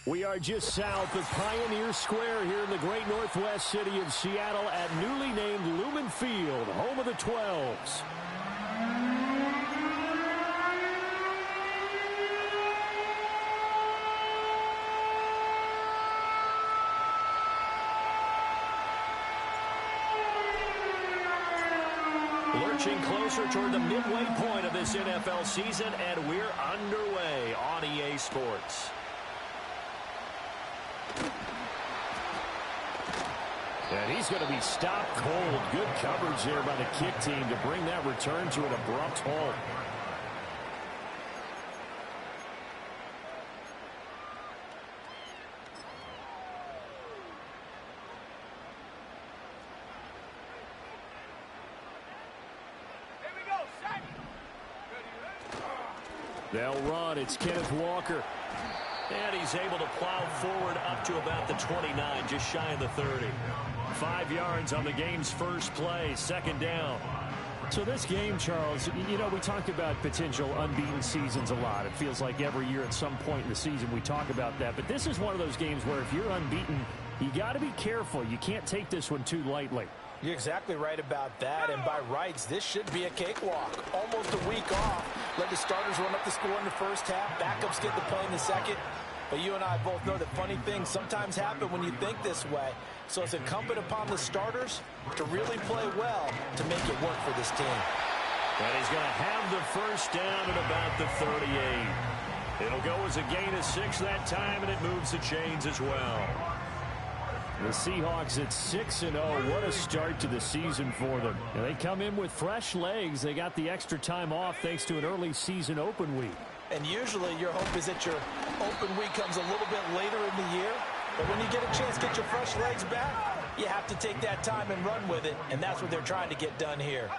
We are just south of Pioneer Square here in the great northwest city of Seattle at newly named Lumen Field, home of the 12s. Lurching closer toward the midway point of this NFL season, and we're underway on EA Sports. And he's going to be stopped cold. Good coverage there by the kick team to bring that return to an abrupt halt. They'll run. It's Kenneth Walker. And he's able to plow forward up to about the 29, just shy of the 30. 5 yards on the game's first play, second down. So this game, Charles, you know, we talk about potential unbeaten seasons a lot. It feels like every year at some point in the season we talk about that. But this is one of those games where if you're unbeaten, you got to be careful. You can't take this one too lightly. You're exactly right about that, and by rights, this should be a cakewalk. Almost a week off. Let the starters run up the score in the first half. Backups get the play in the second. But you and I both know that funny things sometimes happen when you think this way. So it's incumbent upon the starters to really play well to make it work for this team. And he's going to have the first down at about the 38. It'll go as a gain of 6 that time, and it moves the chains as well. The Seahawks at 6-0. What a start to the season for them. And they come in with fresh legs. They got the extra time off thanks to an early season open week. And usually your hope is that your open week comes a little bit later in the year. But when you get a chance to get your fresh legs back, you have to take that time and run with it. And that's what they're trying to get done here.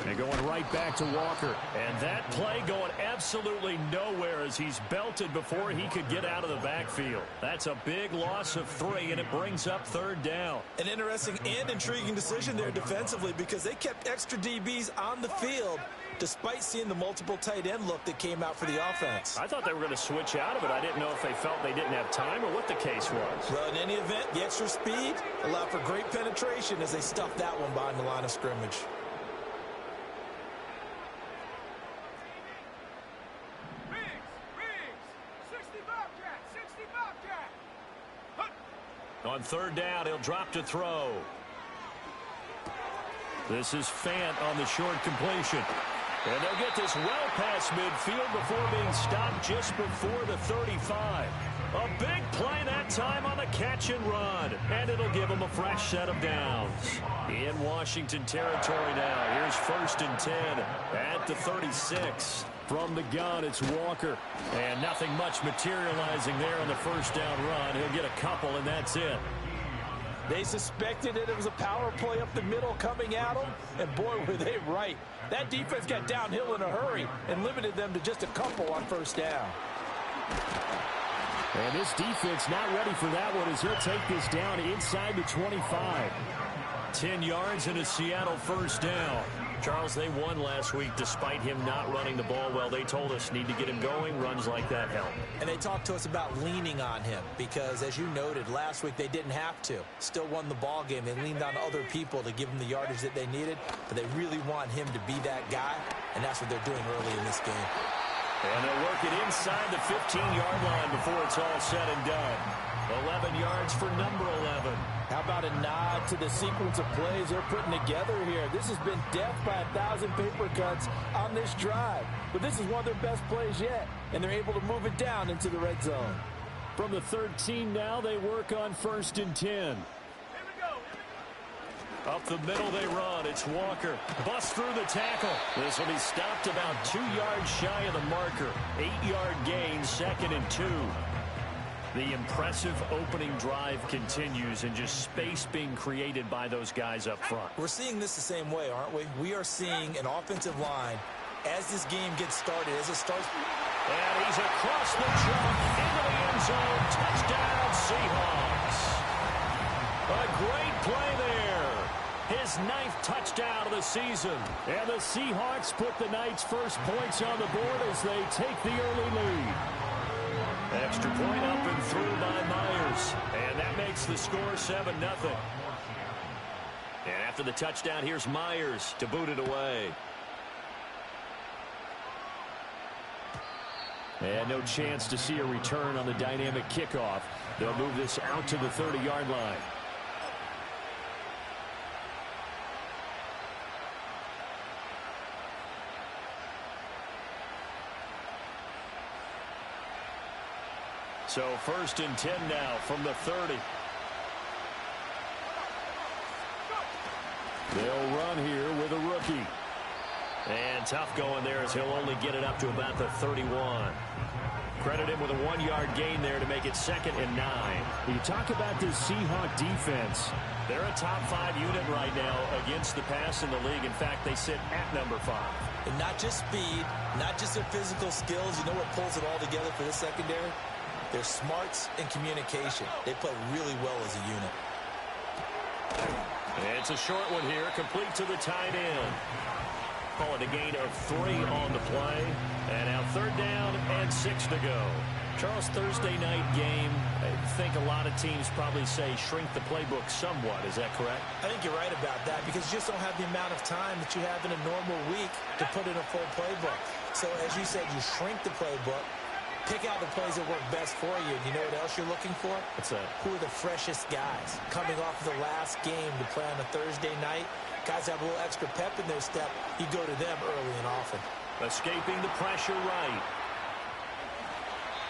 And going right back to Walker. And that play going absolutely nowhere as he's belted before he could get out of the backfield. That's a big loss of 3, and it brings up third down. An interesting and intriguing decision there defensively because they kept extra DBs on the field despite seeing the multiple tight end look that came out for the offense. I thought they were going to switch out of it. I didn't know if they felt they didn't have time or what the case was. Well, in any event, the extra speed allowed for great penetration as they stuffed that one behind the line of scrimmage. On third down, he'll drop to throw. This is Fant on the short completion. And they'll get this well past midfield before being stopped just before the 35. A big play that time on the catch and run. And it'll give them a fresh set of downs. In Washington territory now. Here's 1st and 10 at the 36. From the gun, it's Walker. And nothing much materializing there on the first down run. He'll get a couple, and that's it. They suspected it was a power play up the middle coming at them, and boy, were they right. That defense got downhill in a hurry and limited them to just a couple on first down. And this defense not ready for that one as he'll take this down inside the 25. 10 yards and a Seattle first down. Charles, they won last week despite him not running the ball well. They told us need to get him going. Runs like that help. And they talked to us about leaning on him because, as you noted, last week they didn't have to. Still won the ball game. They leaned on other people to give them the yardage that they needed, but they really want him to be that guy, and that's what they're doing early in this game. And they'll work it inside the 15-yard line before it's all said and done. 11 yards for number 11. How about a nod to the sequence of plays they're putting together here? This has been death by 1,000 paper cuts on this drive. But this is one of their best plays yet, and they're able to move it down into the red zone. From the 13 now, they work on 1st and 10. Up the middle they run. It's Walker. Bust through the tackle. This will be stopped about 2 yards shy of the marker. 8-yard gain, 2nd and 2. The impressive opening drive continues and just space being created by those guys up front. We're seeing this the same way, aren't we? We are seeing an offensive line as this game gets started, as it starts. And he's across the jump into the end zone. Touchdown, Seahawks. A great play there. His 9th touchdown of the season. And the Seahawks put the night's first points on the board as they take the early lead. Extra point up and through by Myers. And that makes the score 7-0. And after the touchdown, here's Myers to boot it away. And no chance to see a return on the dynamic kickoff. They'll move this out to the 30-yard line. So 1st and 10 now from the 30. They'll run here with a rookie. And tough going there as he'll only get it up to about the 31. Credit him with a 1-yard gain there to make it 2nd and 9. You talk about this Seahawk defense. They're a top 5 unit right now against the pass in the league. In fact, they sit at number 5. And not just speed, not just their physical skills. You know what pulls it all together for this secondary? Their smarts and communication. They play really well as a unit. It's a short one here, complete to the tight end. Call it a gain of 3 on the play. And now 3rd down and 6 to go. Charles, Thursday night game, I think a lot of teams probably say shrink the playbook somewhat. Is that correct? I think you're right about that because you just don't have the amount of time that you have in a normal week to put in a full playbook. So as you said, you shrink the playbook. Pick out the plays that work best for you. And you know what else you're looking for? What's that? Who are the freshest guys coming off of the last game to play on a Thursday night? Guys have a little extra pep in their step. You go to them early and often. Escaping the pressure right.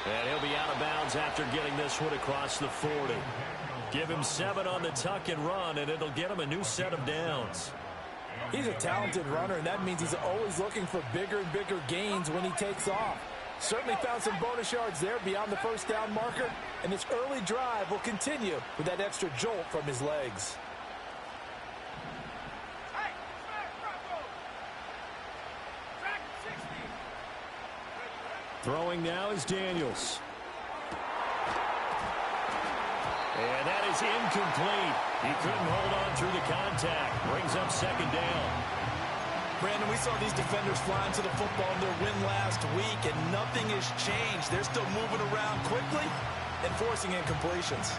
And he'll be out of bounds after getting this one across the 40. Give him 7 on the tuck and run, and it'll get him a new set of downs. He's a talented runner, and that means he's always looking for bigger and bigger gains when he takes off. Certainly found some bonus yards there beyond the 1st down marker, and this early drive will continue with that extra jolt from his legs. Throwing now is Daniels. And that is incomplete. He couldn't hold on through the contact. Brings up 2nd down. Brandon, we saw these defenders flying to the football in their win last week, and nothing has changed. They're still moving around quickly and forcing incompletions.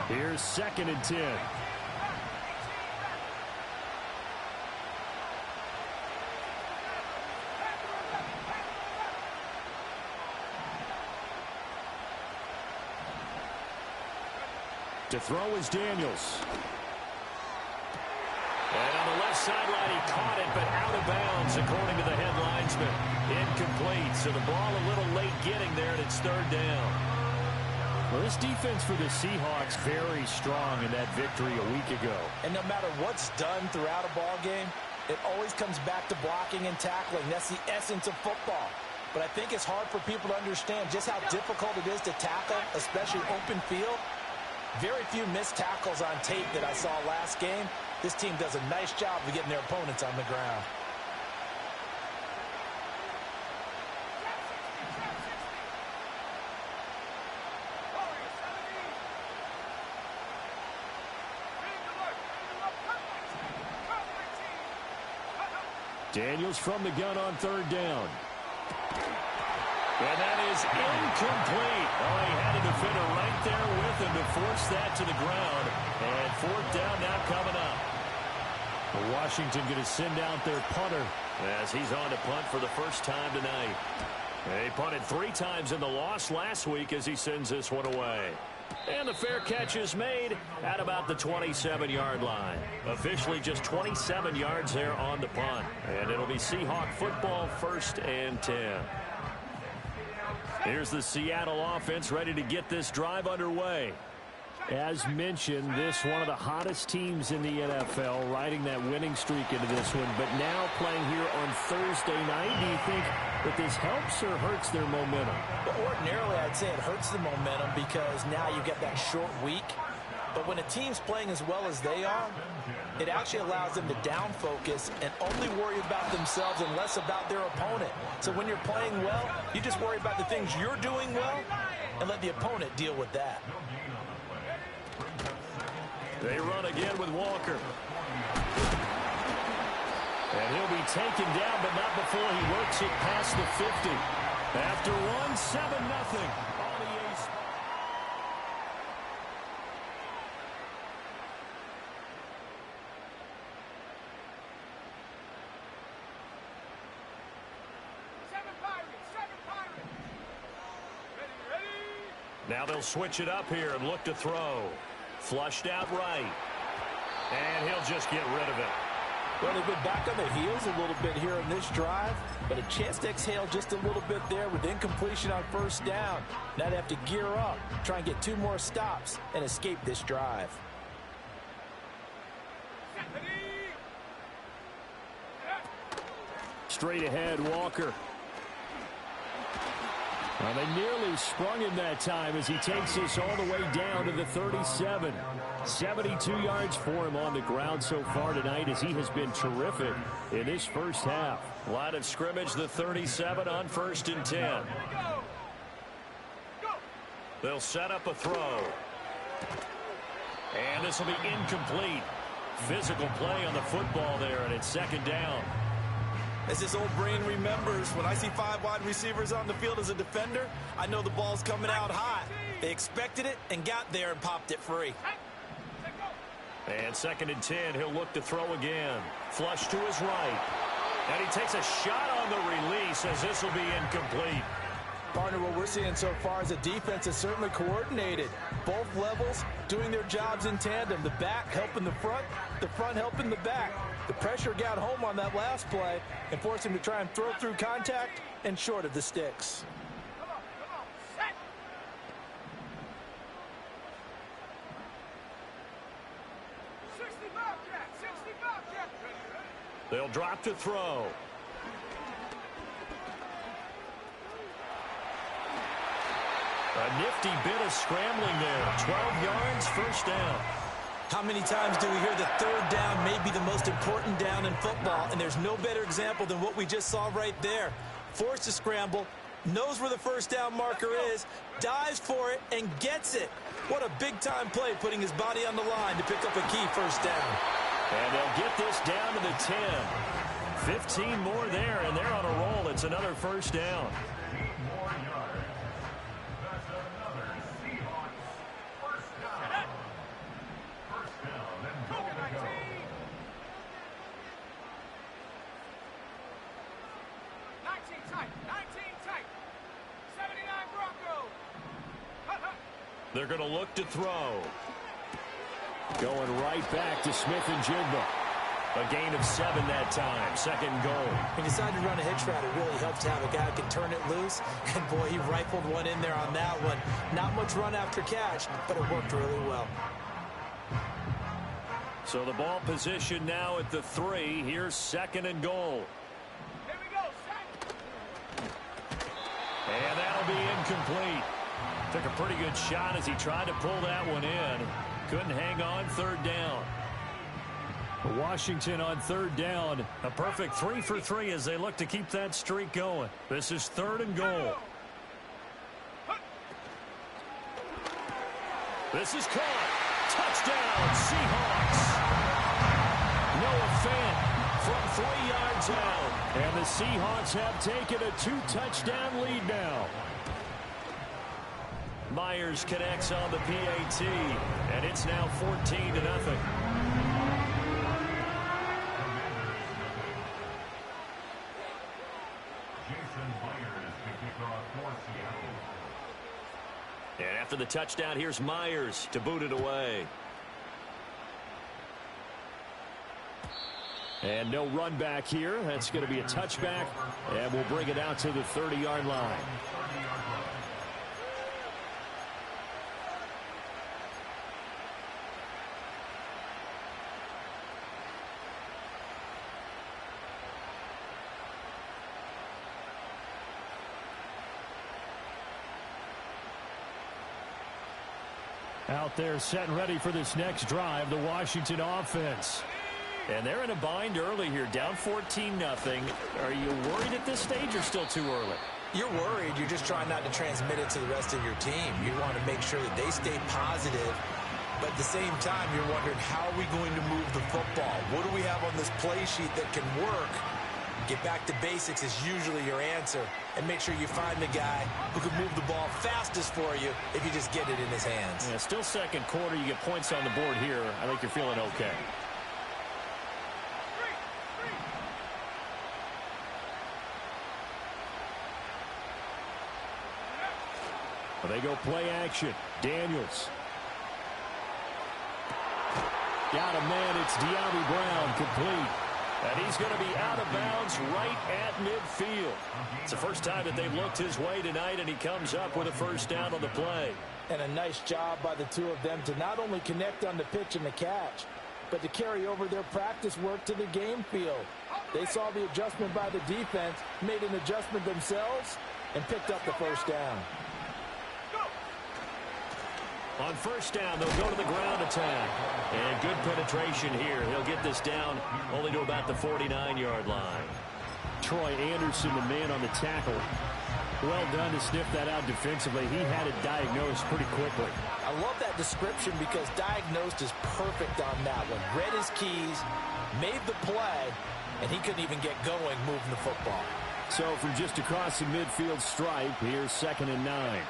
Here's 2nd and 10. To throw is Daniels. And on the left sideline, he caught it, but out of bounds, according to the head linesman. Incomplete, so the ball a little late getting there, and it's 3rd down. Well, this defense for the Seahawks very strong in that victory a week ago. And no matter what's done throughout a ball game, it always comes back to blocking and tackling. That's the essence of football. But I think it's hard for people to understand just how difficult it is to tackle, especially open field. Very few missed tackles on tape that I saw last game. This team does a nice job of getting their opponents on the ground. Daniels from the gun on 3rd down. And that is incomplete. Oh, he had a defender right there with him to force that to the ground. And 4th down now coming up. Washington going to send out their punter as he's on to punt for the first time tonight. He punted 3 times in the loss last week as he sends this one away. And the fair catch is made at about the 27-yard line. Officially just 27 yards there on the punt. And it'll be Seahawk football, 1st and 10. Here's the Seattle offense ready to get this drive underway. As mentioned, this one of the hottest teams in the NFL, riding that winning streak into this one, but now playing here on Thursday night. Do you think that this helps or hurts their momentum? Well, ordinarily, I'd say it hurts the momentum because now you get that short week. But when a team's playing as well as they are, it actually allows them to down focus and only worry about themselves and less about their opponent. So when you're playing well, you just worry about the things you're doing well and let the opponent deal with that. They run again with Walker. And he'll be taken down, but not before he works it past the 50. After one, 7-0 on the ace. Now they'll switch it up here and look to throw. Flushed out right. And he'll just get rid of it. Well, they've been back on their heels a little bit here in this drive, but a chance to exhale just a little bit there with incompletion on first down. Now they have to gear up, try and get 2 more stops, and escape this drive. Straight ahead, Walker. Well, they nearly sprung him that time as he takes us all the way down to the 37. 72 yards for him on the ground so far tonight as he has been terrific in this first half. Line of scrimmage, the 37 on 1st and 10. They'll set up a throw. And this will be incomplete. Physical play on the football there, and it's 2nd down. As this old brain remembers, when I see 5 wide receivers on the field as a defender, I know the ball's coming out hot. They expected it and got there and popped it free. And 2nd and 10, he'll look to throw again. Flush to his right. And he takes a shot on the release as this will be incomplete. Partner, what we're seeing so far is a defense is certainly coordinated. Both levels doing their jobs in tandem. The back helping the front helping the back. The pressure got home on that last play and forced him to try and throw through contact and short of the sticks. They'll drop to throw. A nifty bit of scrambling there. 12 yards, 1st down. How many times do we hear that 3rd down may be the most important down in football, and there's no better example than what we just saw right there. Forced to scramble, knows where the 1st down marker is, dives for it, and gets it. What a big-time play, putting his body on the line to pick up a key 1st down. And they'll get this down to the 10. 15 more there, and they're on a roll. It's another 1st down. They're going to look to throw. Going right back to Smith and Jigba. A gain of 7 that time. 2nd goal. He decided to run a hitch route. It really helps to have a guy who can turn it loose. And, boy, he rifled one in there on that one. Not much run after catch, but it worked really well. So the ball position now at the 3. Here's 2nd and goal. Here we go, set. And that'll be incomplete. Took a pretty good shot as he tried to pull that one in. Couldn't hang on. 3rd down. Washington on 3rd down. A perfect 3 for 3 as they look to keep that streak going. This is 3rd and goal. This is caught. Touchdown, Seahawks. Noah Fant from 3 yards out. And the Seahawks have taken a 2-touchdown lead now. Myers connects on the PAT, and it's now 14-0. And after the touchdown, here's Myers to boot it away. And no run back here. That's going to be a touchback, and we'll bring it out to the 30-yard line. Out there set and ready for this next drive, the Washington offense. And they're in a bind early here, down 14-0. Are you worried at this stage or still too early? You're worried. You're just trying not to transmit it to the rest of your team. You want to make sure that they stay positive But at the same time, you're wondering, how are we going to move the football? What do we have on this play sheet that can work? Get back to basics is usually your answer. And make sure you find the guy who can move the ball fastest for you if you just get it in his hands. Yeah, still second quarter. You get points on the board here. I think you're feeling okay. Well, they go play action. Daniels. Got a man. It's De'Ami Brown, complete. And he's going to be out of bounds right at midfield. It's the first time that they've looked his way tonight, and he comes up with a first down on the play. And a nice job by the two of them to not only connect on the pitch and the catch, but to carry over their practice work to the game field. They saw the adjustment by the defense, made an adjustment themselves, and picked up the first down. On first down, they'll go to the ground attack. And good penetration here. He'll get this down only to about the 49-yard line. Troy Anderson, the man on the tackle. Well done to sniff that out defensively. He had it diagnosed pretty quickly. I love that description because diagnosed is perfect on that one. Read his keys, made the play, and he couldn't even get going moving the football. So from just across the midfield stripe, here's 2nd and 9.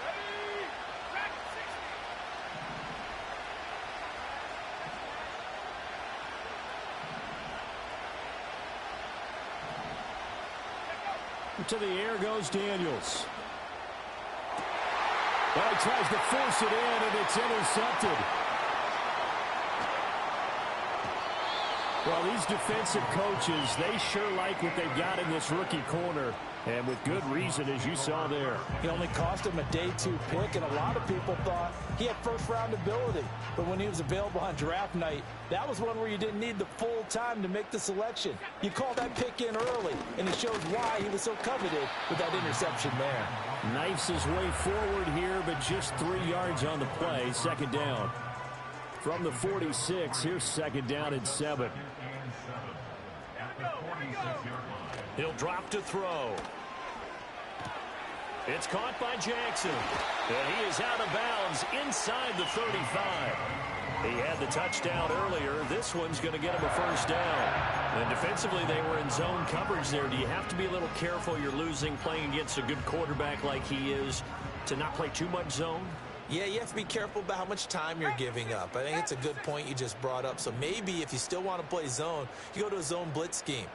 To the air goes Daniels. Well, he tries to force it in, and it's intercepted. Well, these defensive coaches, they sure like what they've got in this rookie corner, and with good reason, as you saw there. He only cost him a day 2 pick, and a lot of people thought he had first-round ability. But when he was available on draft night, that was one where you didn't need the full time to make the selection. You call that pick in early, and it shows why he was so coveted with that interception there. Knifes his way forward here, but just 3 yards on the play. 2nd down. From the 46, here's 2nd down and 7. He'll drop to throw. It's caught by Jackson. And he is out of bounds inside the 35. He had the touchdown earlier. This one's going to get him a first down. And defensively, they were in zone coverage there. Do you have to be a little careful? You're losing playing against a good quarterback like he is to not play too much zone? Yeah, you have to be careful about how much time you're giving up. I think it's a good point you just brought up. So maybe if you still want to play zone, you go to a zone blitz scheme.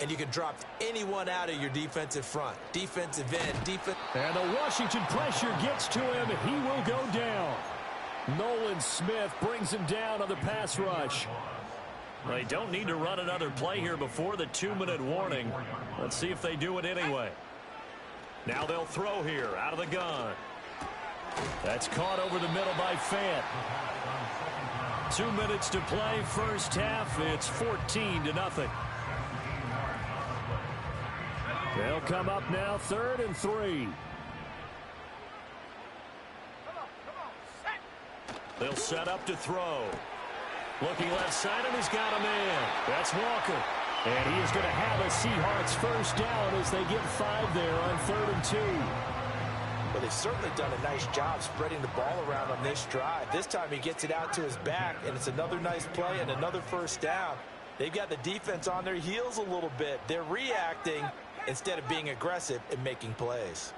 And you can drop anyone out of your defensive front. Defensive end, defense. And the Washington pressure gets to him. He will go down. Nolan Smith brings him down on the pass rush. They don't need to run another play here before the 2-minute warning. Let's see if they do it anyway. Now they'll throw here out of the gun. That's caught over the middle by Fant. 2 minutes to play, first half. It's 14-0. They'll come up now, 3rd and 3. They'll set up to throw. Looking left side, and he's got a man. That's Walker. And he is going to have a Seahawks first down as they get 5 there on 3rd and 2. Well, they've certainly done a nice job spreading the ball around on this drive. This time he gets it out to his back, and it's another nice play and another first down. They've got the defense on their heels a little bit. They're reacting instead of being aggressive and making plays.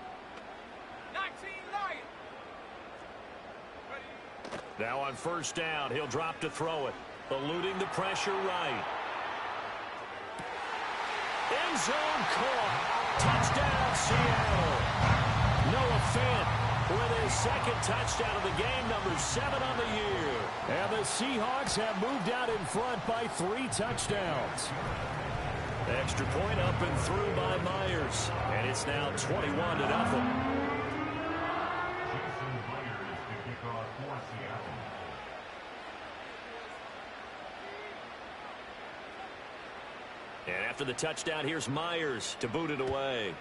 19 Lions. Now on first down, he'll drop to throw it. Eluding the pressure right. End zone caught. Touchdown, Seattle. Noah Fant with his 2nd touchdown of the game, number 7 on the year. And the Seahawks have moved out in front by 3 touchdowns. Extra point up and through by Myers. And it's now 21-0. And after the touchdown, here's Myers to boot it away.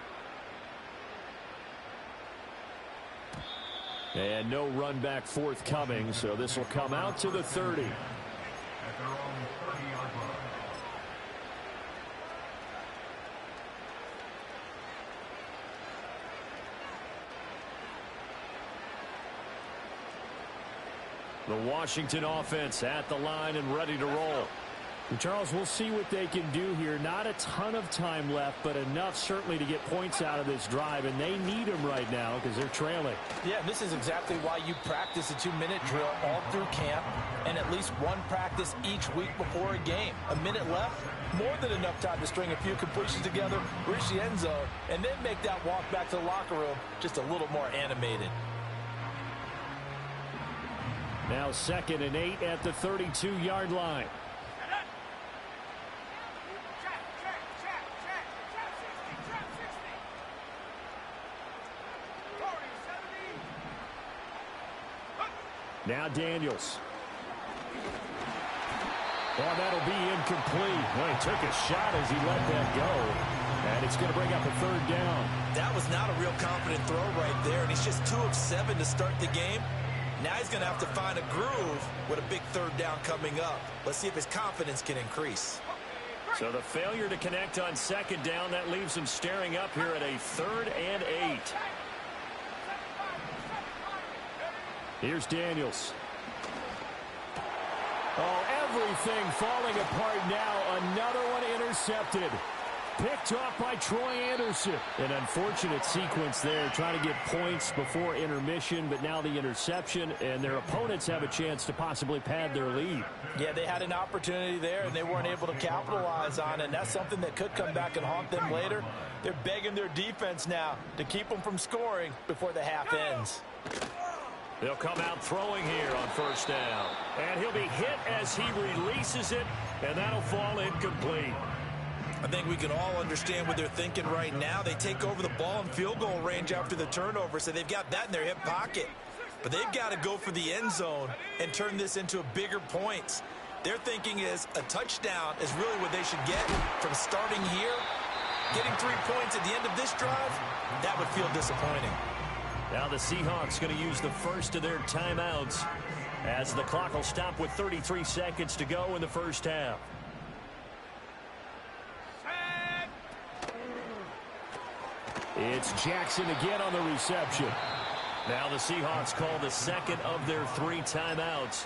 And no run back forthcoming, so this will come out to the 30. The Washington offense at the line and ready to roll. And Charles, we'll see what they can do here. Not a ton of time left, but enough certainly to get points out of this drive, and they need them right now because they're trailing. Yeah, this is exactly why you practice a 2-minute drill all through camp and at least one practice each week before a game. A minute left, more than enough time to string a few completions together, reach the end zone, and then make that walk back to the locker room just a little more animated. Now 2nd and 8 at the 32-yard line. Now Daniels. Well, that'll be incomplete. Well, he took a shot as he let that go. And it's going to bring up a 3rd down. That was not a real confident throw right there, and he's just 2 of 7 to start the game. Now he's going to have to find a groove with a big 3rd down coming up. Let's see if his confidence can increase. So the failure to connect on 2nd down, that leaves him staring up here at a 3rd and 8. Here's Daniels. Oh, everything falling apart now. Another one intercepted. Picked off by Troy Anderson. An unfortunate sequence there, trying to get points before intermission, but now the interception, and their opponents have a chance to possibly pad their lead. Yeah, they had an opportunity there, and they weren't able to capitalize on it, and that's something that could come back and haunt them later. They're begging their defense now to keep them from scoring before the half ends. They'll come out throwing here on 1st down. And he'll be hit as he releases it, and that'll fall incomplete. I think we can all understand what they're thinking right now. They take over the ball in field goal range after the turnover, so they've got that in their hip pocket. But they've got to go for the end zone and turn this into a bigger points. Their thinking is a touchdown is really what they should get from starting here. Getting 3 points at the end of this drive, that would feel disappointing. Now the Seahawks going to use the first of their timeouts as the clock will stop with 33 seconds to go in the 1st half. It's Jackson again on the reception. Now the Seahawks call the 2nd of their 3 timeouts.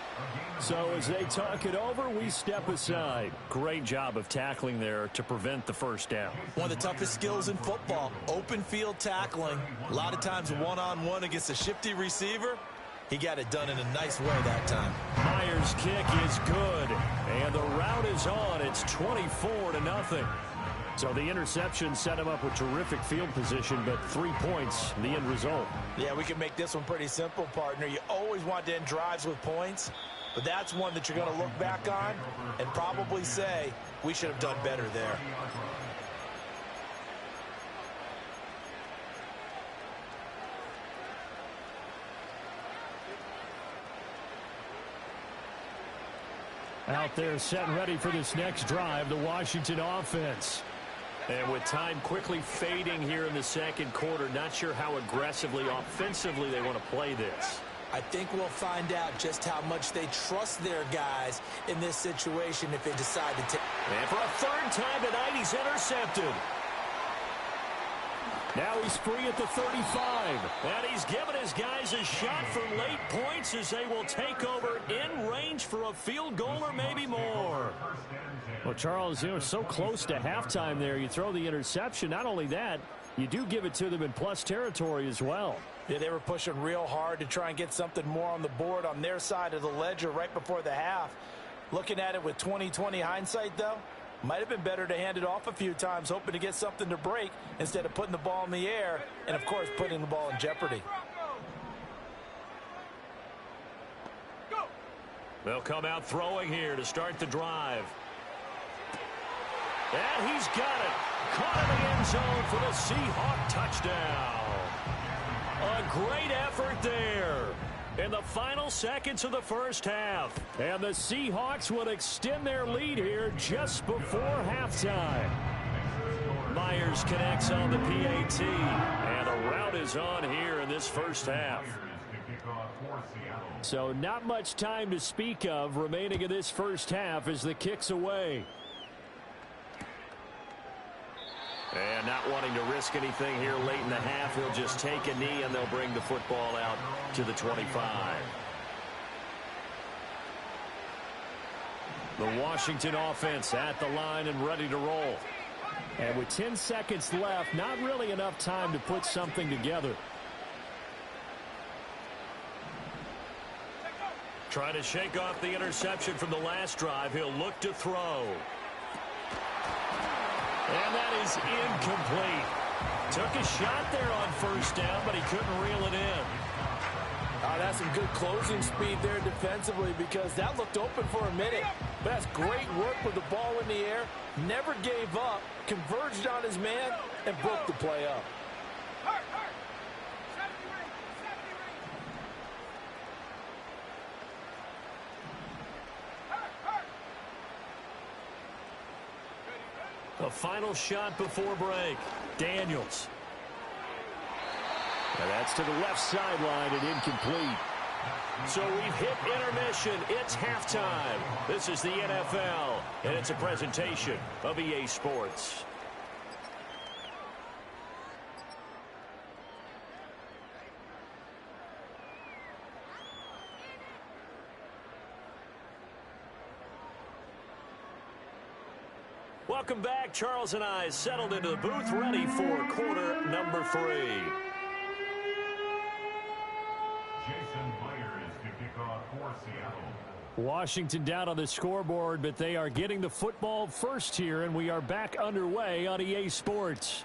So as they talk it over, we step aside. Great job of tackling there to prevent the 1st down. One of the toughest skills in football, open field tackling. A lot of times one-on-one against a shifty receiver. He got it done in a nice way that time. Myers' kick is good, and the route is on. It's 24-0. So the interception set him up with terrific field position, but 3 points, the end result. Yeah, we can make this one pretty simple, partner. You always want to end drives with points, but that's one that you're going to look back on and probably say, we should have done better there. Out there set and ready for this next drive, the Washington offense. And with time quickly fading here in the 2nd quarter, not sure how aggressively, offensively they want to play this. I think we'll find out just how much they trust their guys in this situation if they decide to take. And for a 3rd time tonight, he's intercepted. Now he's free at the 35. And he's given his guys a shot for late points as they will take over in range for a field goal or maybe more. Well, Charles, you know, so close to halftime there. You throw the interception. Not only that, you do give it to them in plus territory as well. Yeah, they were pushing real hard to try and get something more on the board on their side of the ledger right before the half. Looking at it with 20/20 hindsight, though, might have been better to hand it off a few times, hoping to get something to break instead of putting the ball in the air and, of course, putting the ball in jeopardy. They'll come out throwing here to start the drive. And he's got it. Caught in the end zone for the Seahawk touchdown. A great effort there in the final seconds of the 1st half. And the Seahawks will extend their lead here just before halftime. Myers connects on the PAT. And the route is on here in this 1st half. So not much time to speak of remaining in this 1st half as the kick's away. And not wanting to risk anything here late in the half, he'll just take a knee and they'll bring the football out to the 25. The Washington offense at the line and ready to roll. And with 10 seconds left, not really enough time to put something together. Trying to shake off the interception from the last drive. He'll look to throw. And that is incomplete. Took a shot there on first down, but he couldn't reel it in. That's some good closing speed there defensively, because that looked open for a minute. But that's great work with the ball in the air. Never gave up, converged on his man, and broke the play up. A final shot before break. Daniels. And that's to the left sideline and incomplete. So we've hit intermission. It's halftime. This is the NFL, and it's a presentation of EA Sports. Welcome back. Charles and I settled into the booth, ready for quarter number 3. Jason Myers to kick off for Seattle. Washington down on the scoreboard, but they are getting the football first here, and we are back underway on EA Sports.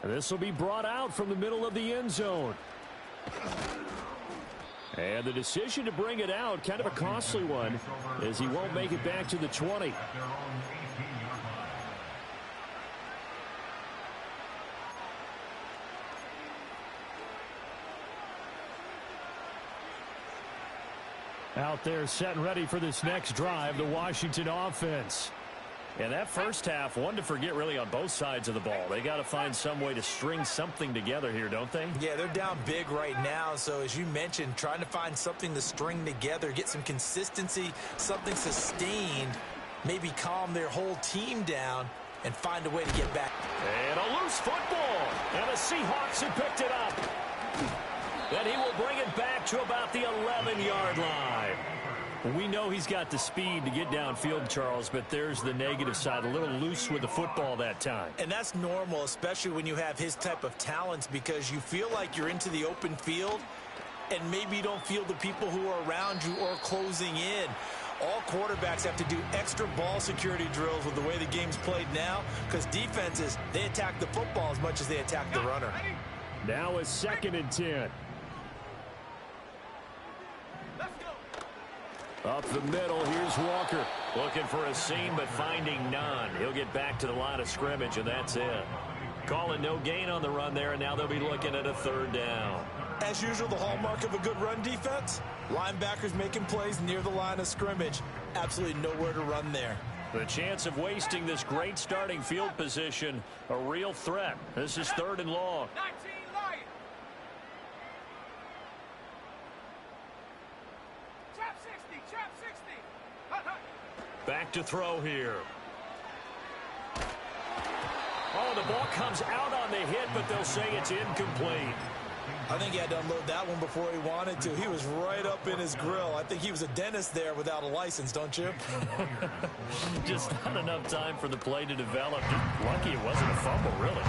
This will be brought out from the middle of the end zone. And the decision to bring it out, kind of a costly one, as he won't make it back to the 20. Out there set and ready for this next drive, the Washington offense. And that first half, one to forget really on both sides of the ball. They got to find some way to string something together here, don't they? Yeah, they're down big right now. So as you mentioned, trying to find something to string together, get some consistency, something sustained, maybe calm their whole team down and find a way to get back. And a loose football. And the Seahawks have picked it up. Then he will bring it back to about the 11-yard line. We know he's got the speed to get downfield, Charles, but there's the negative side. A little loose with the football that time. And that's normal, especially when you have his type of talents, because you feel like you're into the open field and maybe you don't feel the people who are around you or closing in. All quarterbacks have to do extra ball security drills with the way the game's played now, because defenses, they attack the football as much as they attack the runner. Now a 2nd and 10. Up the middle, here's Walker. Looking for a seam, but finding none. He'll get back to the line of scrimmage, and that's it. Calling no gain on the run there, and now they'll be looking at a 3rd down. As usual, the hallmark of a good run defense, linebackers making plays near the line of scrimmage. Absolutely nowhere to run there. The chance of wasting this great starting field position, a real threat. This is 3rd and long. 19 Lions. Trap 60, trap 60. Hut, hut. Back to throw here. Oh, the ball comes out on the hit, but they'll say it's incomplete. I think he had to unload that one before he wanted to. He was right up in his grill. I think he was a dentist there without a license, don't you? Just not enough time for the play to develop. Just lucky it wasn't a fumble, really.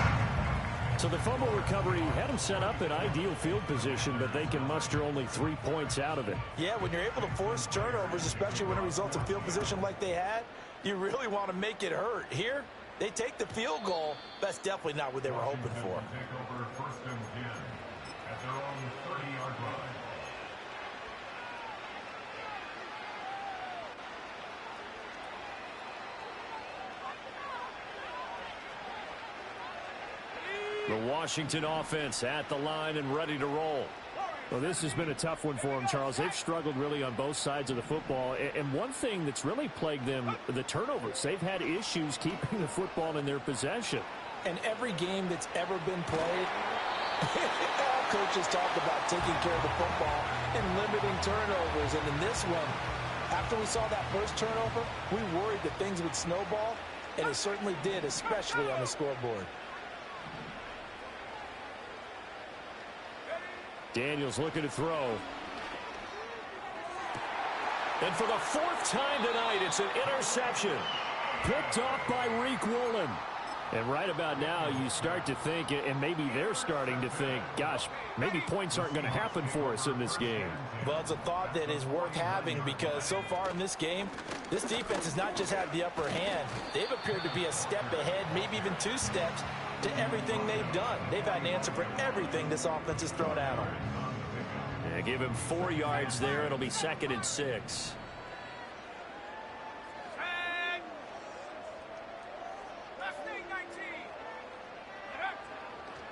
So the fumble recovery had him set up in ideal field position, but they can muster only 3 points out of it. Yeah, when you're able to force turnovers, especially when it results in field position like they had, you really want to make it hurt. Here, they take the field goal. That's definitely not what they were hoping for. Take over 1st and 10 at their own 30-yard line. The Washington offense at the line and ready to roll. Well, this has been a tough one for them, Charles. They've struggled really on both sides of the football. And one thing that's really plagued them, the turnovers. They've had issues keeping the football in their possession. And every game that's ever been played, all coaches talk about taking care of the football and limiting turnovers. And in this one, after we saw that first turnover, we worried that things would snowball, and it certainly did, especially on the scoreboard. Daniels looking to throw. And for the fourth time tonight, it's an interception. Picked off by Riq Woolen. And right about now, you start to think, and maybe they're starting to think, gosh, maybe points aren't going to happen for us in this game. Well, it's a thought that is worth having because so far in this game, this defense has not just had the upper hand. They've appeared to be a step ahead, maybe even 2 steps to everything they've done. They've had an answer for everything this offense has thrown at them. Yeah, give him 4 yards there. It'll be 2nd and 6.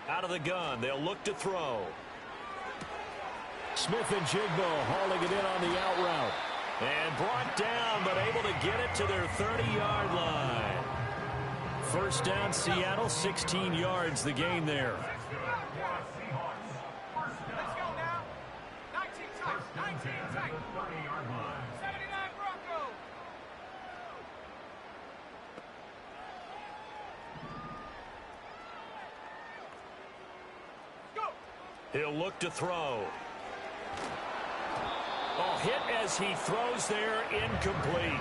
Out of the gun, they'll look to throw. Smith and Jigbo hauling it in on the out route. And brought down, but able to get it to their 30-yard line. First down, Seattle, 16 yards the gain there. Let's go now. 19 tight. 19 tight. 79 Broncos. Go. He'll look to throw. Oh, hit as he throws there, incomplete.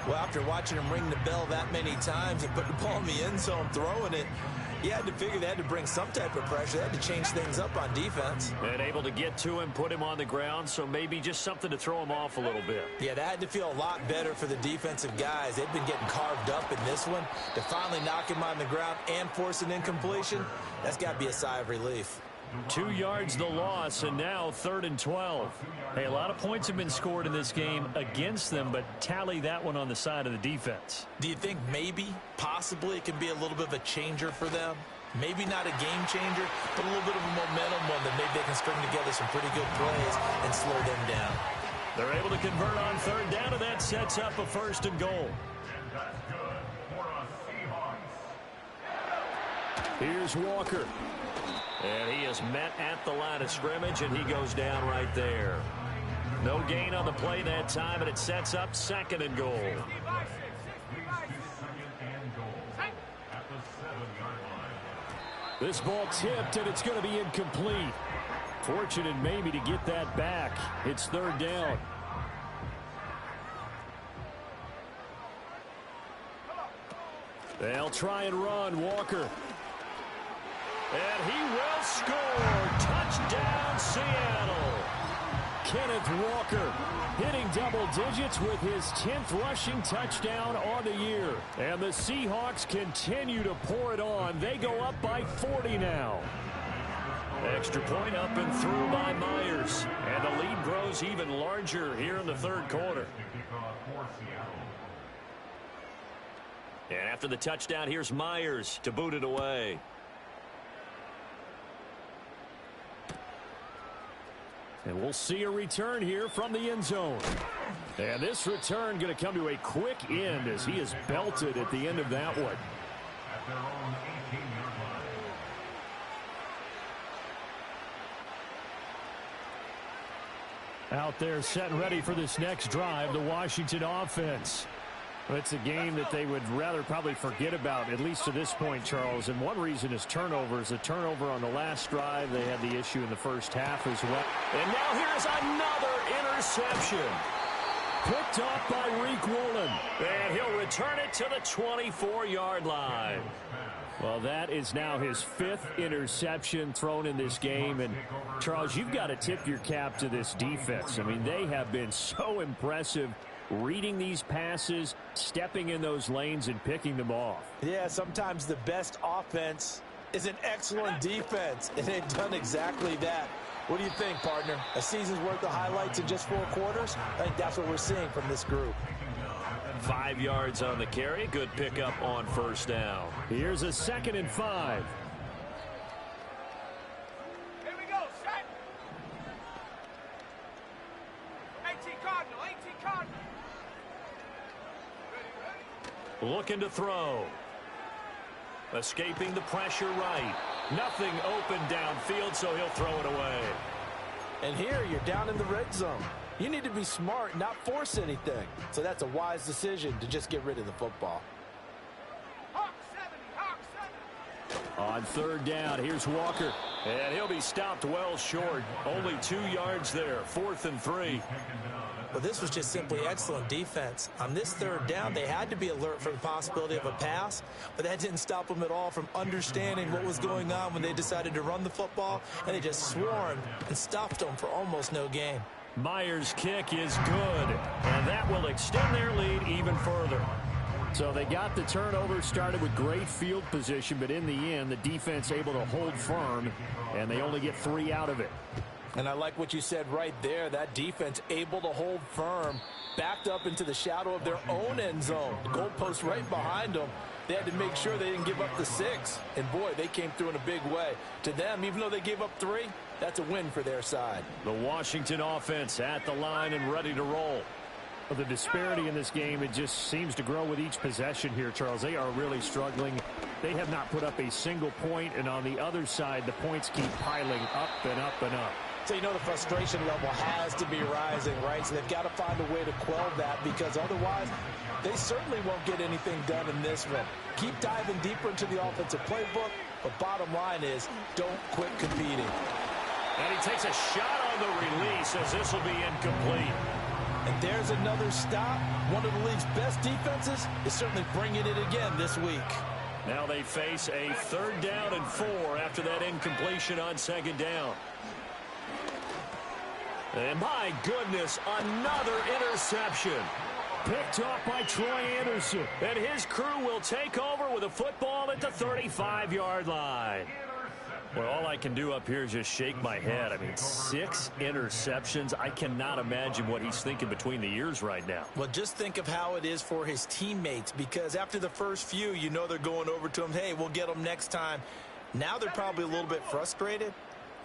Well, after watching him ring the bell that many times and put the ball in the end zone throwing it, you had to figure they had to bring some type of pressure. They had to change things up on defense. And able to get to him, put him on the ground, so maybe just something to throw him off a little bit. Yeah, that had to feel a lot better for the defensive guys. They've been getting carved up in this one. To finally knock him on the ground and force an incompletion, that's got to be a sigh of relief. 2 yards the loss, and now 3rd and 12. Hey, a lot of points have been scored in this game against them, but tally that one on the side of the defense. Do you think maybe, possibly, it can be a little bit of a changer for them? Maybe not a game changer, but a little bit of a momentum one that maybe they can string together some pretty good plays and slow them down. They're able to convert on 3rd down, and that sets up a 1st and goal. And that's good for a Seahawks. Here's Walker. And he is met at the line of scrimmage, and he goes down right there. No gain on the play that time, and it sets up 2nd and goal. 65 Second and goal at the 7-yard line. This ball tipped, and it's going to be incomplete. Fortunate maybe to get that back. It's 3rd down. They'll try and run. Walker. And he will score. Touchdown, Seattle. Kenneth Walker hitting double digits with his 10th rushing touchdown on the year. And the Seahawks continue to pour it on. They go up by 40 now. Extra point up and through by Myers. And the lead grows even larger here in the 3rd quarter. And after the touchdown, here's Myers to boot it away. And we'll see a return here from the end zone. And this return going to come to a quick end as he is belted at the end of that one. At their own 18-yard line. Out there set and ready for this next drive, the Washington offense. It's a game that they would rather probably forget about, at least to this point, Charles. And one reason is turnovers. A turnover on the last drive. They had the issue in the first half as well. And now here's another interception. Picked off by Riq Woolen. And he'll return it to the 24-yard line. Well, that is now his 5th interception thrown in this game. And, Charles, you've got to tip your cap to this defense. I mean, they have been so impressive reading these passes, stepping in those lanes, and picking them off. Yeah, sometimes the best offense is an excellent defense, and they've done exactly that. What do you think, partner? A season's worth of highlights in just 4 quarters? I think that's what we're seeing from this group. 5 yards on the carry. Good pickup on 1st down. Here's a 2nd and 5. Here we go, set. 18 Cardinal, 18 Cardinal. Looking to throw. Escaping the pressure right. Nothing open downfield, so he'll throw it away. And here you're down in the red zone. You need to be smart, not force anything. So that's a wise decision to just get rid of the football. Hawk 70, Hawk 70. On 3rd down, here's Walker. And he'll be stopped well short. Only 2 yards there. 4th and 3. Taken down But this was just simply excellent defense. On this third down, they had to be alert for the possibility of a pass, but that didn't stop them at all from understanding what was going on when they decided to run the football, and they just swarmed and stuffed them for almost no gain. Myers' kick is good, and that will extend their lead even further. So they got the turnover started with great field position, but in the end, the defense able to hold firm, and they only get 3 out of it. And I like what you said right there. That defense able to hold firm, backed up into the shadow of their own end zone. The goalpost right behind them. They had to make sure they didn't give up the 6. And, boy, they came through in a big way. To them, even though they gave up 3, that's a win for their side. The Washington offense at the line and ready to roll. The disparity in this game, it just seems to grow with each possession here, Charles. They are really struggling. They have not put up a single point, and on the other side, the points keep piling up and up and up. So you know the frustration level has to be rising, right? So they've got to find a way to quell that, because otherwise they certainly won't get anything done in this one. Keep diving deeper into the offensive playbook, but bottom line is don't quit competing. And he takes a shot on the release as this will be incomplete. And there's another stop. One of the league's best defenses is certainly bringing it again this week. Now they face a 3rd down and 4 after that incompletion on 2nd down. And my goodness, another interception. Picked off by Troy Anderson. And his crew will take over with a football at the 35-yard line. Well, all I can do up here is just shake my head. I mean, 6 interceptions. I cannot imagine what he's thinking between the ears right now. Well, just think of how it is for his teammates, because after the first few, you know they're going over to him, hey, we'll get them next time. Now they're probably a little bit frustrated.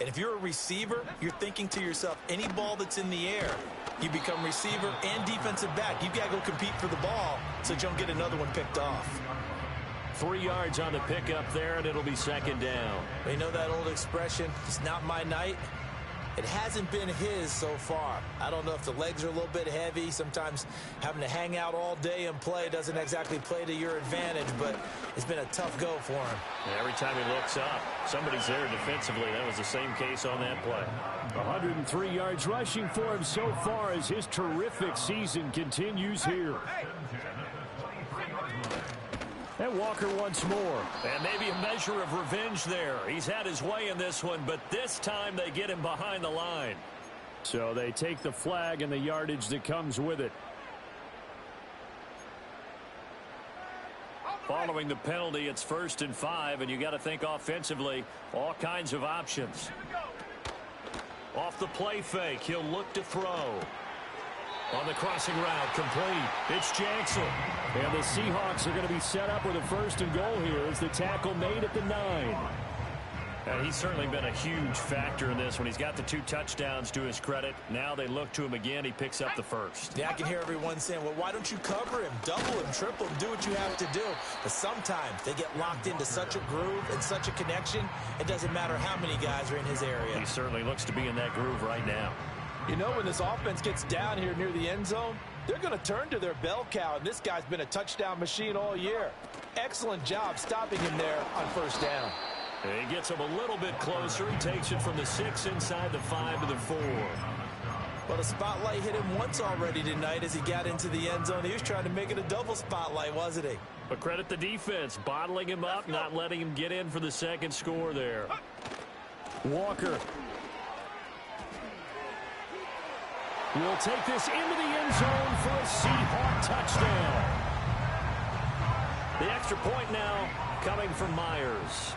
And if you're a receiver, you're thinking to yourself, any ball that's in the air, you become receiver and defensive back. You've got to go compete for the ball so you don't get another one picked off. 3 yards on the pickup there, and it'll be 2nd down. You know that old expression, it's not my night? It hasn't been his so far. I don't know if the legs are a little bit heavy. Sometimes having to hang out all day and play doesn't exactly play to your advantage, but it's been a tough go for him. And every time he looks up, somebody's there defensively. That was the same case on that play. 103 yards rushing for him so far as his terrific season continues here. And Walker once more. And maybe a measure of revenge there. He's had his way in this one, but this time they get him behind the line. So they take the flag and the yardage that comes with it. Following the penalty, it's 1st and 5, and you got to think offensively, all kinds of options. Off the play fake, he'll look to throw. On the crossing route, complete. It's Jackson. And the Seahawks are going to be set up with a 1st and goal here as the tackle made at the 9. And he's certainly been a huge factor in this one. He's got the 2 touchdowns to his credit. Now they look to him again. He picks up the 1st. Yeah, I can hear everyone saying, well, why don't you cover him, double him, triple him, do what you have to do. But sometimes they get locked into such a groove and such a connection, it doesn't matter how many guys are in his area. He certainly looks to be in that groove right now. You know, when this offense gets down here near the end zone, they're going to turn to their bell cow, and this guy's been a touchdown machine all year. Excellent job stopping him there on 1st down. And he gets him a little bit closer. He takes it from the 6 inside the 5 to the 4. Well, the spotlight hit him once already tonight as he got into the end zone. He was trying to make it a double spotlight, wasn't he? But credit the defense, bottling him up, not letting him get in for the 2nd score there. Walker will take this into the end zone for a Seahawk touchdown. The extra point now coming from Myers.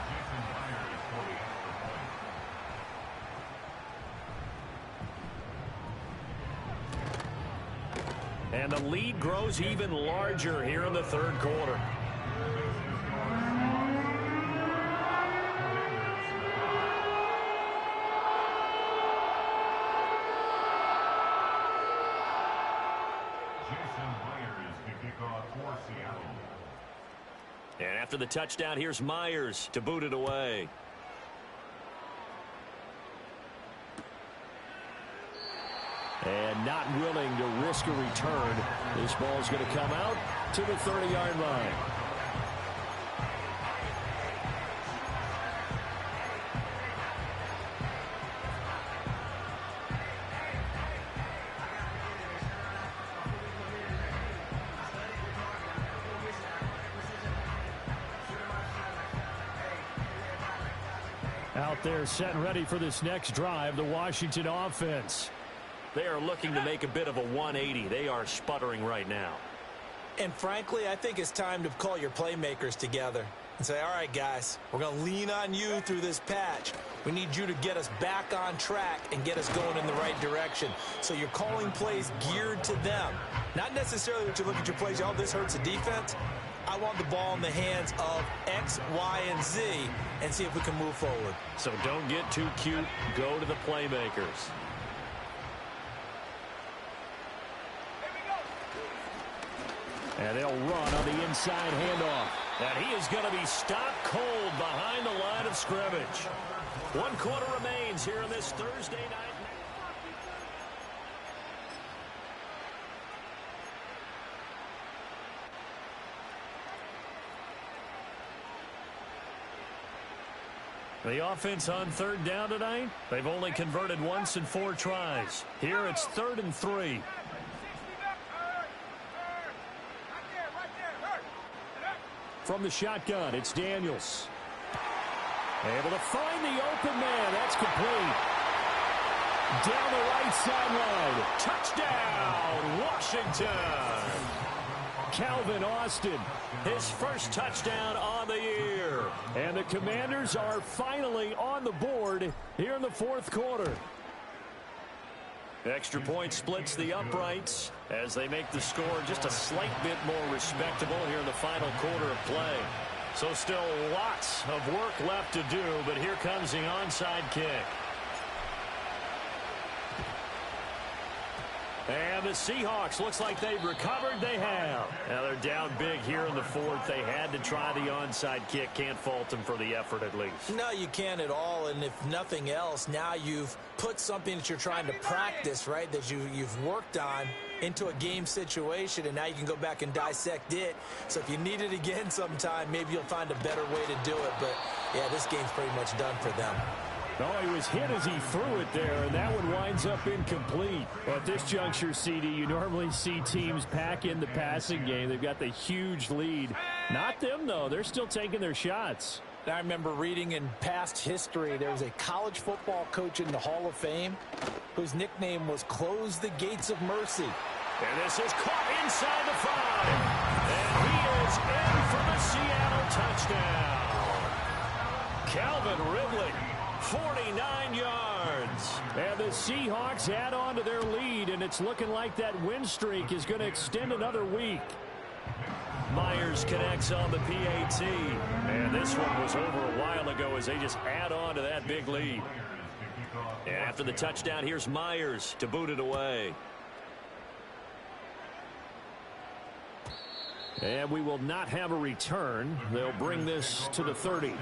And the lead grows even larger here in the 3rd quarter. And after the touchdown, here's Myers to boot it away. And not willing to risk a return. This ball is going to come out to the 30-yard line. They're set and ready for this next drive, the Washington offense. They are looking to make a bit of a 180. They are sputtering right now. And frankly, I think it's time to call your playmakers together and say, all right, guys, we're going to lean on you through this patch. We need you to get us back on track and get us going in the right direction. So you're calling plays geared to them. Not necessarily that you look at your plays, oh, this hurts the defense. I want the ball in the hands of X, Y, and Z and see if we can move forward. So don't get too cute. Go to the playmakers. And they'll run on the inside handoff. And he is going to be stopped cold behind the line of scrimmage. 1 quarter remains here in this Thursday night. The offense on 3rd down tonight, they've only converted once in 4 tries. Here it's 3rd and 3. From the shotgun, it's Daniels. Able to find the open man. That's complete. Down the right sideline. Touchdown, Washington. Calvin Austin, his first touchdown on the year. And the Commanders are finally on the board here in the 4th quarter. Extra point splits the uprights as they make the score just a slight bit more respectable here in the final quarter of play. So still lots of work left to do, but here comes the onside kick. And the Seahawks, looks like they've recovered. They have. Now they're down big here in the 4th. They had to try the onside kick. Can't fault them for the effort at least. No, you can't at all. And if nothing else, now you've put something that you're trying to practice, right, that you've worked on into a game situation, and now you can go back and dissect it. So if you need it again sometime, maybe you'll find a better way to do it. But, yeah, this game's pretty much done for them. Oh, he was hit as he threw it there, and that one winds up incomplete. Well, at this juncture, CD, you normally see teams pack in the passing game. They've got the huge lead. Not them, though. They're still taking their shots. I remember reading in past history, there was a college football coach in the Hall of Fame whose nickname was Close the Gates of Mercy. And this is caught inside the 5. And he is in for the Seattle touchdown. Calvin Ridley, 49 yards. And the Seahawks add on to their lead, and it's looking like that win streak is going to extend another week. Myers connects on the PAT. And this one was over a while ago as they just add on to that big lead. And after the touchdown, here's Myers to boot it away. And we will not have a return. They'll bring this to the 30.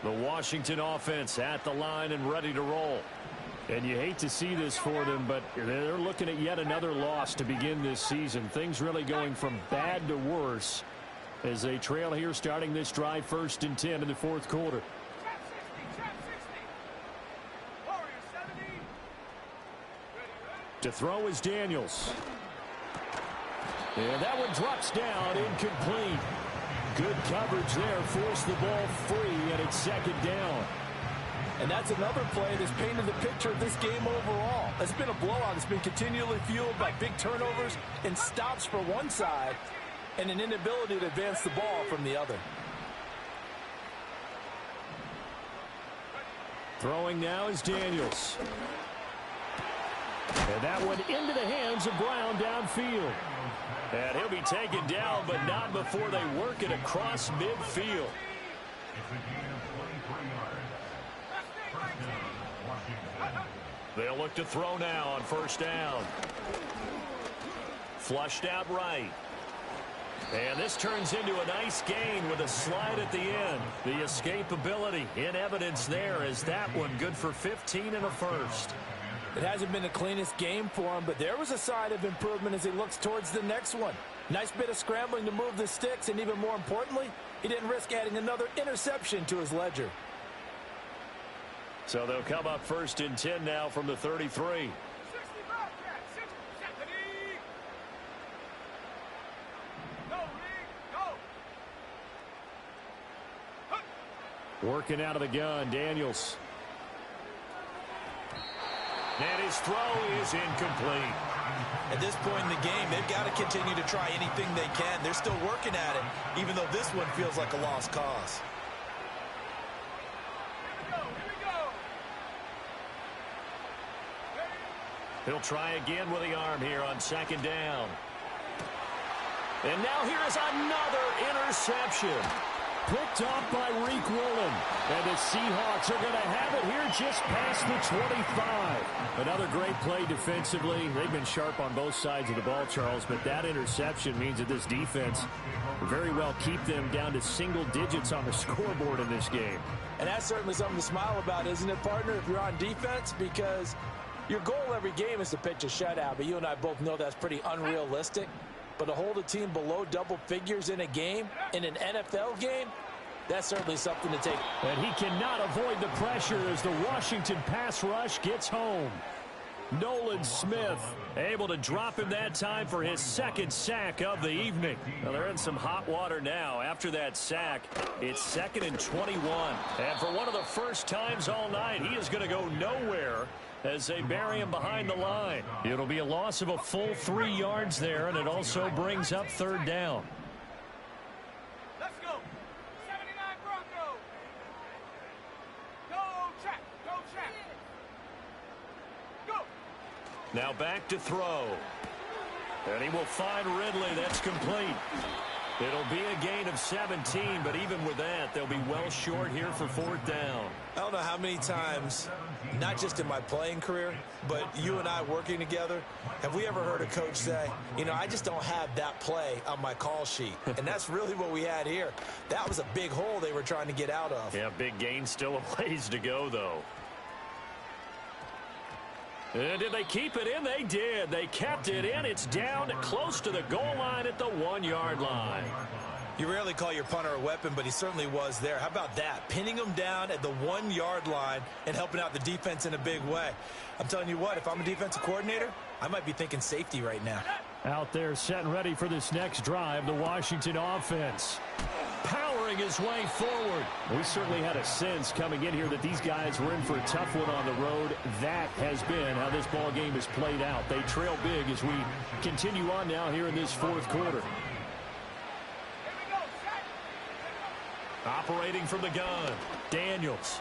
The Washington offense at the line and ready to roll. And you hate to see this for them, but they're looking at yet another loss to begin this season. Things really going from bad to worse as they trail here starting this drive 1st and 10 in the 4th quarter. To throw is Daniels. And that one drops down, incomplete. Good coverage there, forced the ball free, and it's 2nd down. And that's another play that's painted the picture of this game overall. It's been a blowout. It's been continually fueled by big turnovers and stops for one side and an inability to advance the ball from the other. Throwing now is Daniels. And that one into the hands of Brown downfield. And he'll be taken down, but not before they work it across midfield. They'll look to throw now on 1st down. Flushed out right. And this turns into a nice gain with a slide at the end. The escapability in evidence there as that one good for 15 and a first. It hasn't been the cleanest game for him, but there was a sign of improvement as he looks towards the next one. Nice bit of scrambling to move the sticks, and even more importantly, he didn't risk adding another interception to his ledger. So they'll come up 1st and 10 now from the 33. Working out of the gun, Daniels. And his throw is incomplete. At this point in the game, they've got to continue to try anything they can. They're still working at it, even though this one feels like a lost cause. He'll try again with the arm here on second down. And now here is another interception. Picked off by Reek Willen. And the Seahawks are going to have it here just past the 25. Another great play defensively. They've been sharp on both sides of the ball, Charles, but that interception means that this defense will very well keep them down to single digits on the scoreboard in this game. And that's certainly something to smile about, isn't it, partner, if you're on defense? Because your goal every game is to pitch a shutout, but you and I both know that's pretty unrealistic. But to hold a team below double figures in a game, in an NFL game, that's certainly something to take. And he cannot avoid the pressure as the Washington pass rush gets home. Nolan Smith able to drop him that time for his second sack of the evening. Well, they're in some hot water now. After that sack, it's 2nd and 21. And for one of the first times all night, he is going to go nowhere as they bury him behind the line. It'll be a loss of a full 3 yards there, and it also brings up third down. Let's go. 79 Broncos. Go check. Go check. Go. Now back to throw. And he will find Ridley. That's complete. It'll be a gain of 17, but even with that, they'll be well short here for fourth down. I don't know how many times, not just in my playing career, but you and I working together, have we ever heard a coach say, you know, I just don't have that play on my call sheet. And that's really what we had here. That was a big hole they were trying to get out of. Yeah, big gain, still a ways to go, though. And did they keep it in? They did. They kept it in. It's down close to the goal line at the 1-yard line. You rarely call your punter a weapon, but he certainly was there. How about that? Pinning him down at the 1-yard line and helping out the defense in a big way. I'm telling you what, if I'm a defensive coordinator, I might be thinking safety right now. Out there set and ready for this next drive, the Washington offense powering his way forward. We certainly had a sense coming in here that these guys were in for a tough one on the road. That has been how this ball game has played out. They trail big as we continue on now here in this fourth quarter. Operating from the gun, Daniels.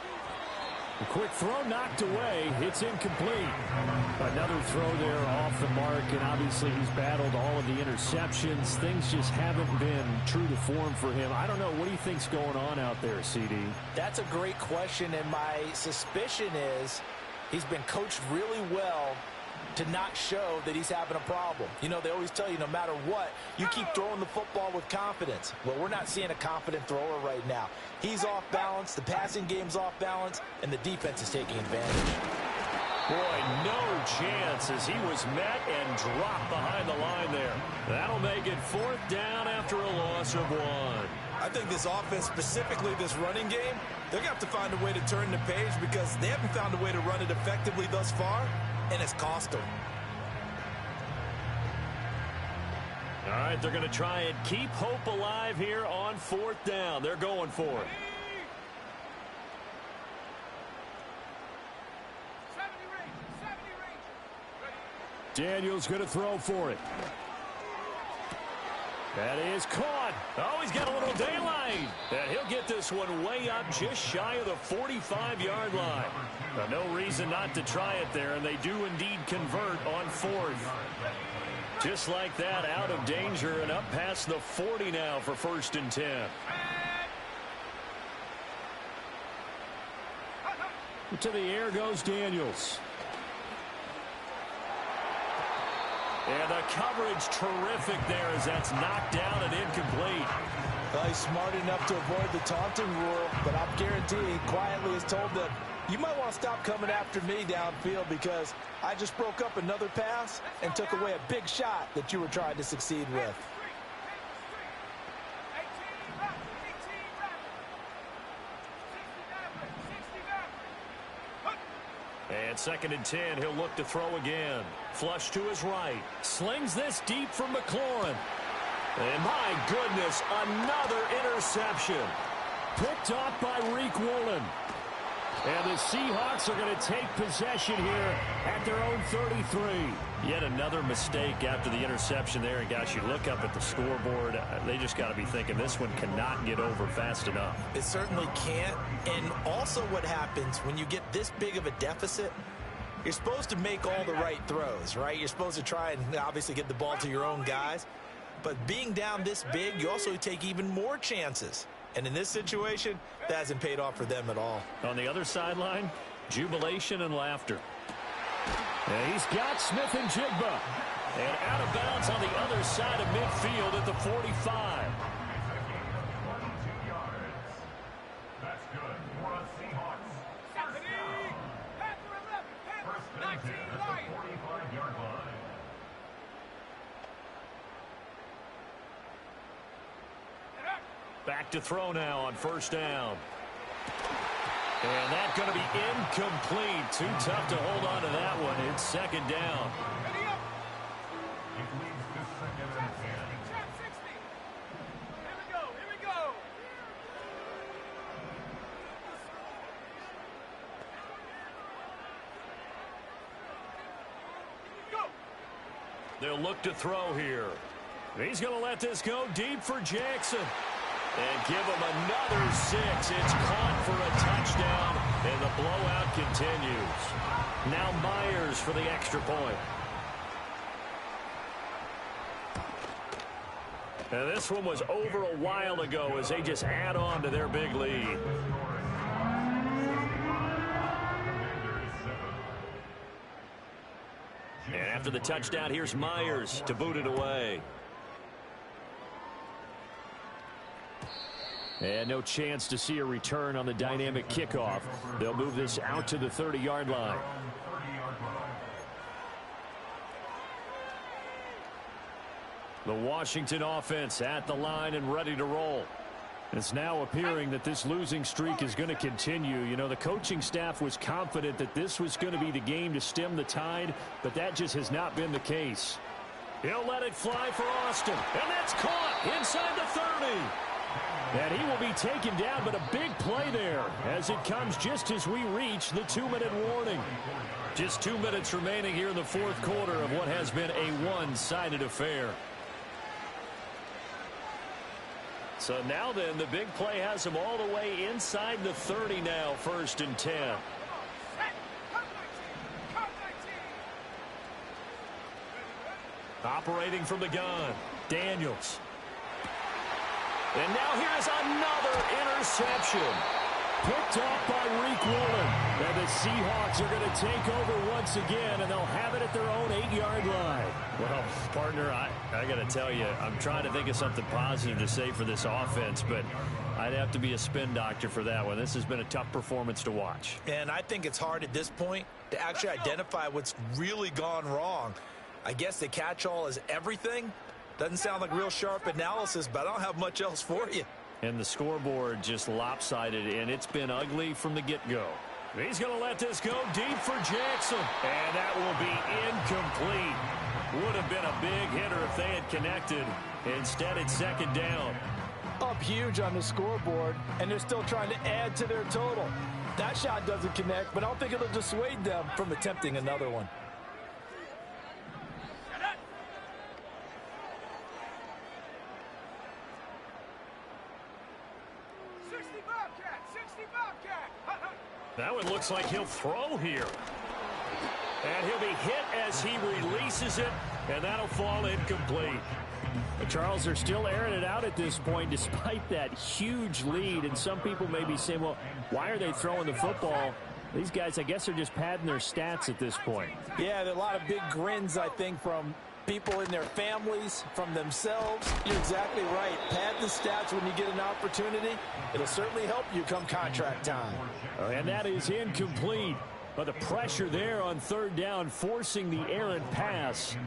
A quick throw knocked away. It's incomplete. Another throw there off the mark, and obviously he's battled all of the interceptions. Things just haven't been true to form for him. I don't know. What do you think's going on out there, CD? That's a great question, and my suspicion is he's been coached really well to not show that he's having a problem. You know, they always tell you no matter what, you keep throwing the football with confidence. Well, we're not seeing a confident thrower right now. He's off balance, the passing game's off balance, and the defense is taking advantage. Boy, no chance as he was met and dropped behind the line there. That'll make it fourth down after a loss of 1. I think this offense, specifically this running game, they're going to have to find a way to turn the page because they haven't found a way to run it effectively thus far, and it's cost them. All right, they're going to try and keep hope alive here on fourth down. They're going for it. 70 range. Daniels going to throw for it. That is caught. Oh, he's got a little daylight. And he'll get this one way up just shy of the 45-yard line. Now, no reason not to try it there, and they do indeed convert on fourth. Just like that, out of danger and up past the 40 now for 1st and 10. To the air goes Daniels. And the coverage terrific there as that's knocked down and incomplete. Well, he's smart enough to avoid the taunting rule, but I'm guaranteeing he quietly has told them, you might want to stop coming after me downfield because I just broke up another pass and took away a big shot that you were trying to succeed with. 18 left. 60 left. And 2nd and 10, he'll look to throw again. Flush to his right. Slings this deep from McLaurin. And my goodness, another interception. Picked off by Riq Woolen. And the Seahawks are going to take possession here at their own 33. Yet another mistake after the interception there. And, guys, you look up at the scoreboard. They just got to be thinking this one cannot get over fast enough. It certainly can't. And also what happens when you get this big of a deficit, you're supposed to make all the right throws, right? You're supposed to try and obviously get the ball to your own guys. But being down this big, you also take even more chances. And in this situation, that hasn't paid off for them at all. On the other sideline, jubilation and laughter. And he's got Smith and Jigba. And out of bounds on the other side of midfield at the 45. That's good for a Seahawks. First down. Panther 11, Panther First and 10 19, at the Lions. 45-yard line. Back to throw now on first down. And that's going to be incomplete. Too tough to hold on to that one. It's second down. Ready up. It leads to second and 10. Trap 60. Here we go, here we go. Go. They'll look to throw here. He's going to let this go deep for Jackson. And give him another 6. It's caught for a touchdown, and the blowout continues. Now Myers for the extra point. And this one was over a while ago as they just add on to their big lead. And after the touchdown, here's Myers to boot it away. And no chance to see a return on the dynamic kickoff. They'll move this out to the 30-yard line. The Washington offense at the line and ready to roll. It's now appearing that this losing streak is going to continue. You know, the coaching staff was confident that this was going to be the game to stem the tide, but that just has not been the case. He'll let it fly for Austin, and that's caught inside the 30. And he will be taken down, but a big play there as it comes just as we reach the 2-minute warning. Just 2 minutes remaining here in the fourth quarter of what has been a one-sided affair. So now then, the big play has him all the way inside the 30 now, 1st and 10. Set. Cut 19. Cut 19. Operating from the gun, Daniels. And now here's another interception. Picked off by Riq Woolen. And the Seahawks are going to take over once again, and they'll have it at their own 8-yard line. Well, partner, I got to tell you, I'm trying to think of something positive to say for this offense, but I'd have to be a spin doctor for that one. This has been a tough performance to watch. And I think it's hard at this point to actually identify what's really gone wrong. I guess the catch-all is everything. Doesn't sound like real sharp analysis, but I don't have much else for you. And the scoreboard just lopsided, and it's been ugly from the get-go. He's going to let this go deep for Jackson. And that will be incomplete. Would have been a big hitter if they had connected. Instead, it's second down. Up huge on the scoreboard, and they're still trying to add to their total. That shot doesn't connect, but I don't think it'll dissuade them from attempting another one. 60 Bobcat, 60 Bobcat. Hut, hut. That one looks like he'll throw here. And he'll be hit as he releases it, and that'll fall incomplete. Charles, they're still airing it out at this point despite that huge lead. And some people may be saying, well, why are they throwing the football? These guys, I guess, are just padding their stats at this point. Yeah, there are a lot of big grins, I think, from people in their families, from themselves. You're exactly right. Pad the stats when you get an opportunity. It'll certainly help you come contract time. And that is incomplete. But the pressure there on third down, forcing the errant pass.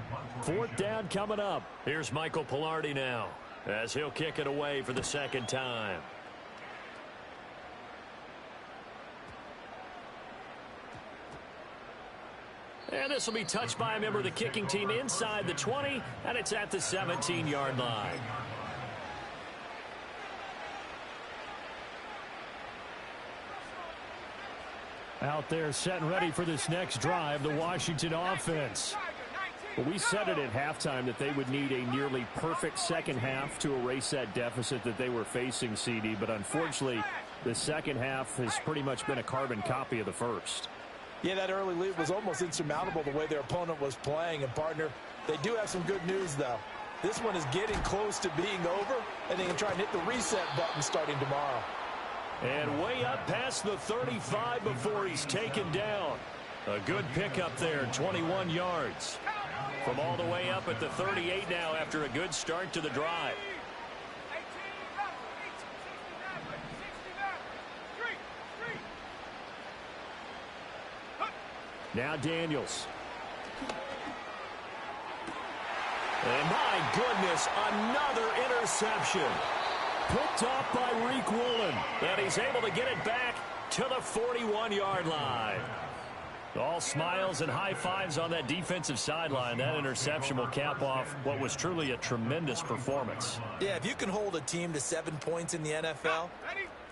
Fourth down coming up. Here's Michael Palardy now as he'll kick it away for the second time. And this will be touched by a member of the kicking team inside the 20, and it's at the 17-yard line. Out there set and ready for this next drive, the Washington offense. Well, we said it at halftime that they would need a nearly perfect second half to erase that deficit that they were facing, CD. But unfortunately, the second half has pretty much been a carbon copy of the first. Yeah, that early lead was almost insurmountable the way their opponent was playing. And, partner, they do have some good news, though. This one is getting close to being over, and they can try and hit the reset button starting tomorrow. And way up past the 35 before he's taken down. A good pickup there, 21 yards. From all the way up at the 38 now after a good start to the drive. Now Daniels. And my goodness, another interception. Picked off by Riq Woolen. And he's able to get it back to the 41-yard line. All smiles and high fives on that defensive sideline. That interception will cap off what was truly a tremendous performance. Yeah, if you can hold a team to 7 points in the NFL,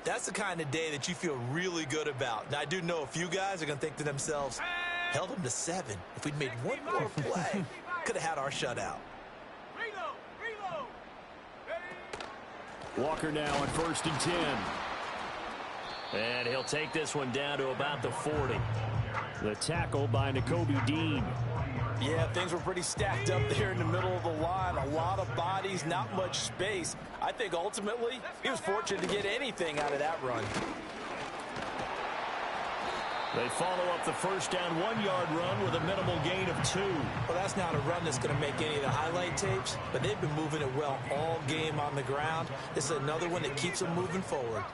that's the kind of day that you feel really good about. Now, I do know a few guys are going to think to themselves, held them to 7. If we'd made one more play, could have had our shutout. Walker now on 1st and 10. And he'll take this one down to about the 40. The tackle by Nakobe Dean. Yeah, things were pretty stacked up there in the middle of the line. A lot of bodies, not much space. I think ultimately he was fortunate to get anything out of that run. They follow up the first down 1-yard run with a minimal gain of 2. Well, that's not a run that's going to make any of the highlight tapes, but they've been moving it well all game on the ground. This is another one that keeps them moving forward.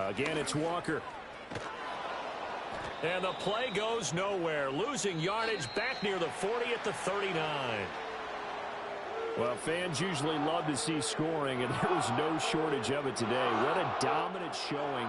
Again, it's Walker. And the play goes nowhere. Losing yardage back near the 40 at the 39. Well, fans usually love to see scoring, and there was no shortage of it today. What a dominant showing